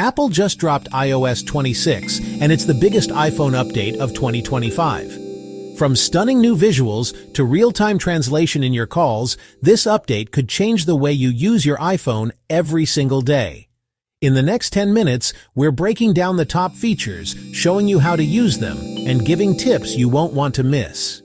Apple just dropped iOS 26, and it's the biggest iPhone update of 2025. From stunning new visuals to real-time translation in your calls, this update could change the way you use your iPhone every single day. In the next 10 minutes, we're breaking down the top features, showing you how to use them, and giving tips you won't want to miss.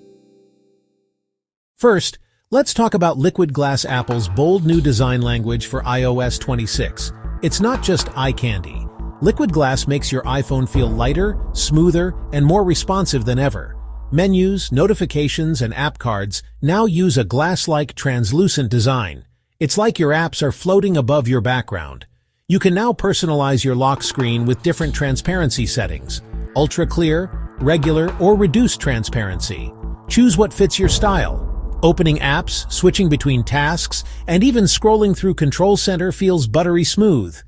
First, let's talk about Liquid Glass, Apple's bold new design language for iOS 26. It's not just eye candy. Liquid Glass makes your iPhone feel lighter, smoother, and more responsive than ever. Menus, notifications, and app cards now use a glass-like translucent design. It's like your apps are floating above your background. You can now personalize your lock screen with different transparency settings: ultra clear, regular, or reduced transparency. Choose what fits your style. Opening apps, switching between tasks, and even scrolling through Control Center feels buttery smooth.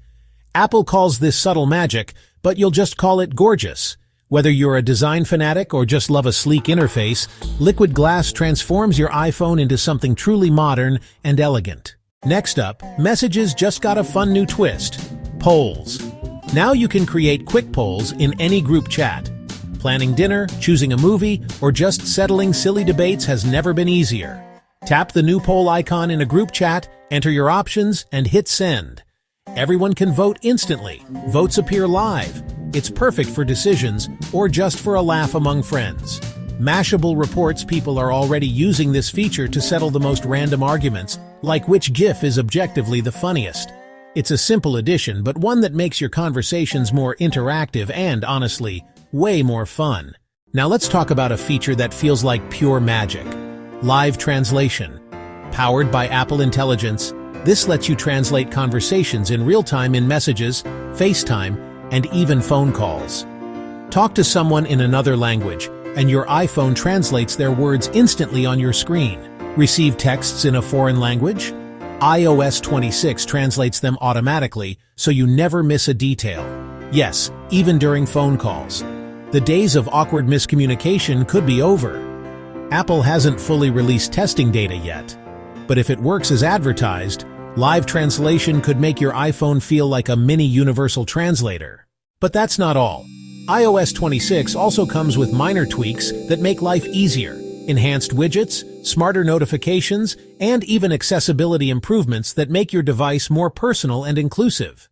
Apple calls this subtle magic, but you'll just call it gorgeous. Whether you're a design fanatic or just love a sleek interface, Liquid Glass transforms your iPhone into something truly modern and elegant. Next up, Messages just got a fun new twist: polls. Now you can create quick polls in any group chat. Planning dinner, choosing a movie, or just settling silly debates has never been easier. Tap the new poll icon in a group chat, enter your options, and hit send. Everyone can vote instantly. Votes appear live. It's perfect for decisions or just for a laugh among friends. Mashable reports people are already using this feature to settle the most random arguments, like which GIF is objectively the funniest. It's a simple addition, but one that makes your conversations more interactive and, honestly, way more fun. Now let's talk about a feature that feels like pure magic: live translation. Powered by Apple Intelligence, this lets you translate conversations in real time in Messages, FaceTime, and even phone calls. Talk to someone in another language, and your iPhone translates their words instantly on your screen. Receive texts in a foreign language? iOS 26 translates them automatically, so you never miss a detail. Yes, even during phone calls. The days of awkward miscommunication could be over. Apple hasn't fully released testing data yet, but if it works as advertised, live translation could make your iPhone feel like a mini universal translator. But that's not all. iOS 26 also comes with minor tweaks that make life easier: enhanced widgets, smarter notifications, and even accessibility improvements that make your device more personal and inclusive.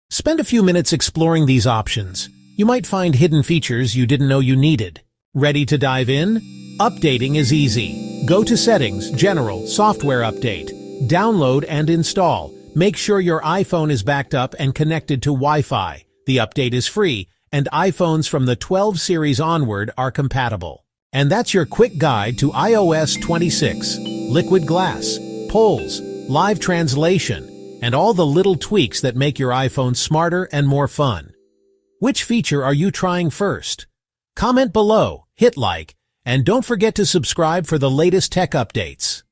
Spend a few minutes exploring these options. You might find hidden features you didn't know you needed. Ready to dive in? Updating is easy. Go to Settings, General, Software Update. Download and install. Make sure your iPhone is backed up and connected to Wi-Fi. The update is free, and iPhones from the 12 series onward are compatible. And that's your quick guide to iOS 26. Liquid Glass, polls, live translation, and all the little tweaks that make your iPhone smarter and more fun. Which feature are you trying first? Comment below, hit like, and don't forget to subscribe for the latest tech updates.